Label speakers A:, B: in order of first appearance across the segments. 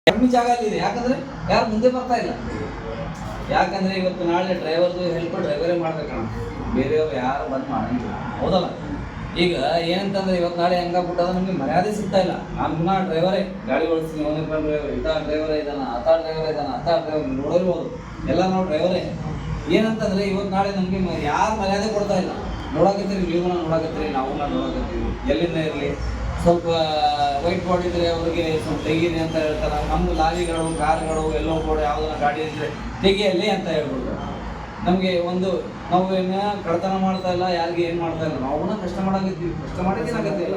A: ಕಮ್ಮಿ ಜಾಗ ಇದೆ, ಯಾಕಂದ್ರೆ ಯಾರು ಮುಂದೆ ಬರ್ತಾ ಇಲ್ಲ. ಯಾಕಂದ್ರೆ ಇವತ್ತು ನಾಳೆ ಡ್ರೈವರ್ದು ಹೆಲ್ಪ್ ಡ್ರೈವರೇ ಮಾಡ್ಬೇಕಣ್ಣ, ಬೇರೆಯವ್ರು ಯಾರು ಬಂದ್ ಮಾಡಂಗಿಲ್ಲ, ಹೌದಲ್ಲ? ಈಗ ಏನಂತಂದ್ರೆ ಇವತ್ತು ನಾಳೆ ಹೆಂಗಾಗ್ಬಿಟ್ಟದ, ನಮ್ಗೆ ಮರ್ಯಾದೆ ಸಿಗ್ತಾ ಇಲ್ಲ. ನಾನು ಡ್ರೈವರೇ ಗಾಡಿ ಓಡಿಸ್ತೀನಿ, ಡ್ರೈವರ್ ಇತ ಡ್ರೈವರ್ ಇದ್ದಾನ, ಅತ ಡ್ರೈವರ್ ಇದ್ದಾನ, ಅತ ಡ್ರೈವರ್ ನೋಡಿರ್ಬೋದು, ಎಲ್ಲ ನಾವು ಡ್ರೈವರೇ. ಏನಂತಂದ್ರೆ ಇವತ್ತು ನಾಳೆ ನಮ್ಗೆ ಯಾರು ಮರ್ಯಾದೆ ಕೊಡ್ತಾ ಇಲ್ಲ. ನೋಡಕತ್ತೀರಿ, ನೀವುನ ನೋಡಕತ್ತೀರಿ, ನಾವು ನೋಡಕತ್ತೀವಿ. ಎಲ್ಲಿಂದ ಇರಲಿ ಸ್ವಲ್ಪ ವೈಟ್ ಬಾಡಿ ಇದ್ರೆ ಅವ್ರಿಗೆ ಸ್ವಲ್ಪ ತೆಗೀರಿ ಅಂತ ಹೇಳ್ತಾರೆ. ನಮ್ಮ ಲಾರಿಗಳು ಕಾರ್ಗಳು ಎಲ್ಲೋ ಕೂಡ ಯಾವುದನ್ನ ಗಾಡಿ ಇದ್ರೆ ತೆಗಿಯಲ್ಲಿ ಅಂತ ಹೇಳ್ಬಿಡ್ತಾರೆ. ನಮಗೆ ಒಂದು ನಾವು ಏನು ಕಳ್ತನ ಮಾಡ್ತಾ ಇಲ್ಲ, ಯಾರಿಗೆ ಏನು ಮಾಡ್ತಾ ಇಲ್ಲ, ನಾವು ಕಷ್ಟ ಮಾಡಾಕತ್ತೀವಿ, ಕಷ್ಟ ಮಾಡಿದ್ದೇನಾಗತ್ತಿಲ್ಲ.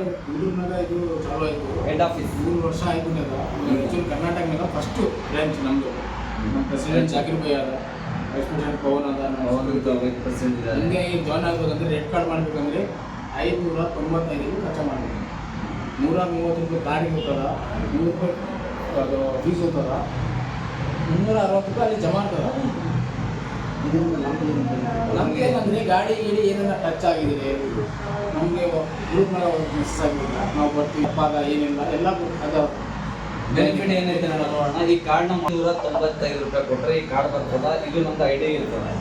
B: ಇದು ಚಾಲೂ ಆಯಿತು,
A: ಹೆಡ್ ಆಫೀಸ್ 3
B: ವರ್ಷ ಆಯಿತು. ಆ್ಯಕ್ಚುಲಿ ಕರ್ನಾಟಕನಾಗ ಫಸ್ಟ್ ಬ್ರಾಂಚ್ ನಮ್ಮದು. ನಮ್ಮ ಪ್ರೆಸಿಡೆಂಟ್ ಜಾಕಿರ್ ಭಾಯ್ ಅದ, ವೈಸ್ ಪ್ರೆಸಿಡೆಂಟ್ ಪವನ್ ಅದ.
A: ವೈಸ್ ಪ್ರೆಸಿಡೆಂಟ್ ಇದ್ದಾರೆ.
B: ಹಂಗೆ ಈಗ ಜಾಯ್ನ್ ಆಗಬೇಕಂದ್ರೆ ರೆಡ್ ಕಾರ್ಡ್ ಮಾಡಬೇಕಂದ್ರೆ 595 ಖರ್ಚು ಮಾಡಬೇಕು. 130 ರೂಪಾಯಿ ಕಾರ್ಡಿಗೆ ಹೋಗ್ತದ, 100 ರೂಪಾಯಿ ಅದು ಫೀಸ್ ಹೋಗ್ತದ, 360 ರೂಪಾಯಿ ಅಲ್ಲಿ ಜಮಾ ಆಗ್ತದ. ನಮ್ಗೆ ಏನಂದರೆ ಗಾಡಿ ಏನೆಲ್ಲ ಟಚ್ ಆಗಿದೆ, ನಮಗೆ ಗ್ರೂಪ್ನಾಗ ಮಿಸ್ ಆಗಿಲ್ಲ, ನಾವು ಬರ್ತೀವಿ ಅಪ್ಪಾಗ ಏನಿಲ್ಲ ಎಲ್ಲ ಅದು
A: ಬೆನಿಫಿಟ್ ಏನೈತೆ ನೋಡೋಣ. ಈ ಕಾರ್ಡ್ನ 395 ರೂಪಾಯಿ ಕೊಟ್ಟರೆ ಈ ಕಾರ್ಡ್ ಬರ್ತದ, ಇದು ನಮ್ದು ಐಡಿ ಇರ್ತದೆ.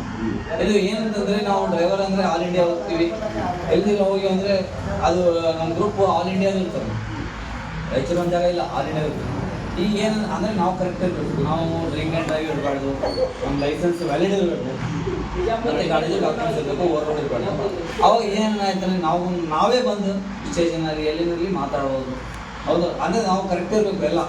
A: ಇದು ಏನಂತಂದ್ರೆ ನಾವು ಡ್ರೈವರ್ ಅಂದ್ರೆ ಆಲ್ ಇಂಡಿಯಾ ಹೋಗ್ತೀವಿ, ಎಲ್ಲಿ ಹೋಗಿ ಅಂದ್ರೆ ಅದು ನಮ್ಮ ಗ್ರೂಪ್ ಆಲ್ ಇಂಡಿಯಾದ ಇರ್ತದೆ. ರಾಯಚೂರು ಒಂದು ಜಾಗ ಇಲ್ಲ, ಆಲ್ ಇಂಡಿಯಾ ಇರ್ತದೆ. ಈಗ ಏನು ಅಂದರೆ ನಾವು ಕರೆಕ್ಟ್ ಇರಬೇಕು, ನಾವು ಡ್ರಿಂಕ್ ಆ್ಯಂಡ್ ಡ್ರೈವ್ ಇರಬಾರ್ದು, ನಮ್ಮ ಲೈಸೆನ್ಸ್ ವ್ಯಾಲಿಡ್ ಇರಬೇಕು, ಮತ್ತು ಗಾಡಿದು ಡಾಕ್ಯುಮೆಂಟ್ಸ್ ಇರಬೇಕು, ಓವರ್ ರೋಡ್ ಇರಬಾರ್ದು. ಅವಾಗ ಏನಾಯ್ತಂದ್ರೆ ನಾವೇ ಬಂದು ಸ್ಟೇಷನಲ್ಲಿ ಎಲ್ಲಿನಲ್ಲಿ ಮಾತಾಡ್ಬೋದು, ಹೌದು. ಅಂದರೆ ನಾವು ಕರೆಕ್ಟ್ ಇರಬೇಕು, ಎಲ್ಲ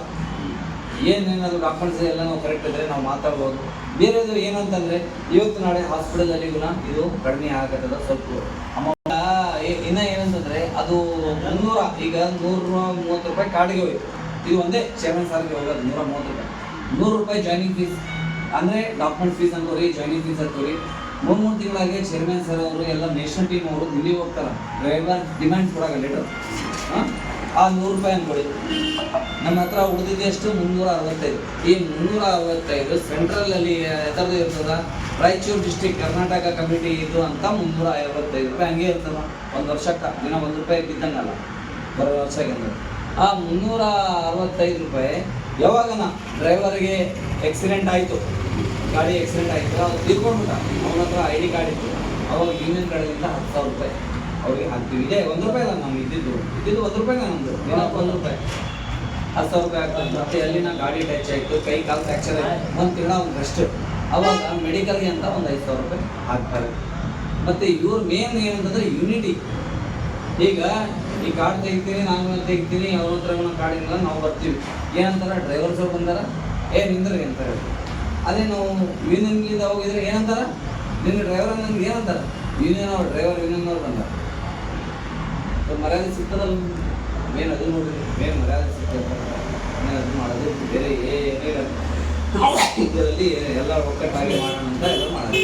A: ಏನೇನಾದರೂ ಡಾಕ್ಯುಮೆಂಟ್ಸ್ ಎಲ್ಲ ನಾವು ಕರೆಕ್ಟ್ ಇದ್ದರೆ ನಾವು ಮಾತಾಡ್ಬೋದು. ಬೇರೆದು ಏನಂತಂದರೆ ಇವತ್ತು ನಾಳೆ ಹಾಸ್ಪಿಟಲಲ್ಲಿ ಗುಣ ಇದು ಕಡಿಮೆ ಆಗತ್ತದ ಸ್ವಲ್ಪ ಅಮೌಂಟ್. ಇನ್ನು ಏನಂತಂದರೆ ಅದು 300 ಈಗ 130 ರೂಪಾಯಿ ಕಾರ್ಡಿಗೆ ಹೋಯ್ತು. ಇದು ಒಂದೇ ಚೇರ್ಮನ್ ಸಾರ್ಗೆ ಹೋಗೋದು 130 ರೂಪಾಯಿ. 100 ರೂಪಾಯಿ ಜಾಯ್ನಿಂಗ್ ಫೀಸ್ ಅಂದರೆ ಡಾಕ್ಯುಮೆಂಟ್ ಫೀಸ್ ಅಂತೀವಿ, ಜಾಯ್ನಿಂಗ್ ಫೀಸ್ ಅಂತೀವಿ. 3 ತಿಂಗಳಾಗಿ ಚೇರ್ಮನ್ ಸರ್ ಅವರು ಎಲ್ಲ ನೇಷನಲ್ ಟೀಮ್ ಅವರು ದಿಲ್ಲಿ ಹೋಗ್ತಾರೆ, ಡ್ರೈವರ್ ಡಿಮ್ಯಾಂಡ್ ಕೊಡೋಕೆ ಲೆಟರ್. ಆ 100 ರೂಪಾಯಿ ಅಂದ್ಕೊಳ್ಳಿ, ನಮ್ಮ ಹತ್ರ ಉಳಿದಿದೆ ಎಷ್ಟು 365. ಈ 365 ಸೆಂಟ್ರಲಲ್ಲಿ ಎತ್ತರದ್ದು ಇರ್ತದ, ರಾಯಚೂರು ಡಿಸ್ಟಿಕ್ ಕರ್ನಾಟಕ ಕಮಿಟಿ ಇದು ಅಂತ 365 ರೂಪಾಯಿ ಹಂಗೆ ಇರ್ತದ. ಒಂದು ವರ್ಷಕ್ಕೆ ದಿನ 1 ರೂಪಾಯಿ ಬಿದ್ದಂಗಲ್ಲ, ಬರೋ ವರ್ಷಕ್ಕೆ ಅಂದ್ರೆ ಆ 365 ರೂಪಾಯಿ ಯಾವಾಗನ ಡ್ರೈವರ್ಗೆ ಆಕ್ಸಿಡೆಂಟ್ ಆಯಿತು, ಗಾಡಿ ಆಕ್ಸಿಡೆಂಟ್ ಆಯಿತು, ಅದು ತೀರ್ಕೊಂಡ್ಬಿಟ್ಟ, ಅವನ ಹತ್ರ ID ಕಾರ್ಡ್ ಇತ್ತು, ಅವಾಗ ಯೂನಿಯನ್ ಕಡೆಯಿಂದ 10,000 ರೂಪಾಯಿ ಅವ್ರಿಗೆ ಹಾಕ್ತೀವಿ. ಇದೇ 1 ರೂಪಾಯಿ ಅಲ್ಲ, ನಮ್ಗೆ ಇದ್ದಿದ್ದು 1 ರೂಪಾಯಿನ ನಮ್ಮದು, ದಿನಕ್ಕೆ 1 ರೂಪಾಯಿ 10,000 ರೂಪಾಯಿ ಆಗ್ತದೆ. ಮತ್ತು ಅಲ್ಲಿನ ಗಾಡಿ ಟಚ್ ಆಯಿತು, ಕೈ ಕಾಲು ಫ್ರ್ಯಾಕ್ಚರ್ ಆಯಿತು, ಒಂದು ತಿಂಗಳ ಒಂದು ರೆಸ್ಟ್, ಅವಾಗ ಮೆಡಿಕಲ್ಗೆ ಅಂತ ಒಂದು 5,000 ರೂಪಾಯಿ ಹಾಕ್ತಾರೆ. ಮತ್ತು ಇವ್ರ ಮೇನ್ ಏನಂತಂದರೆ ಯೂನಿಟಿ. ಈಗ ಈ ಕಾರ್ಡ್ ತೆಗಿತೀನಿ, ನಾನು ತೆಗಿತೀನಿ, ಅವ್ರ ಹತ್ರ ಕಾರ್ಡಿಂದ ನಾವು ಬರ್ತೀವಿ, ಏನಂತಾರೆ ಡ್ರೈವರ್ಸ್ ಅವ್ರು ಬಂದಾರ, ನಿಂದ್ರಿ ಅಂತ ಹೇಳಿ. ಅದೇ ನಾವು ಯೂನಿಯನ್ಗಿಂದ ಹೋಗಿದ್ರೆ ಏನಂತಾರ, ನಿನ್ನ ಡ್ರೈವರ್ ನನ್ಗೆ ಏನಂತಾರೆ, ಯೂನಿಯನ್ ಅವ್ರು ಡ್ರೈವರ್ ಯೂನಿಯನ್ ಅವ್ರು ಬಂದಾರ. ಮರ್ಯಾದೆ ಸಿಗ್ತದಲ್ಲ, ಮೇನ್ ಅದು ನೋಡಿರಿ, ಮೇನ್ ಮರ್ಯಾದೆ ಸಿಗ್ತದೆ. ಅದು ಮಾಡೋದು ಬೇರೆ ಏನೇ ಇದರಲ್ಲಿ ಎಲ್ಲ ಒಕ್ಕಟ್ಟಾಗಿ ಮಾಡೋಣ ಅಂತ ಎಲ್ಲ ಮಾಡೋದು.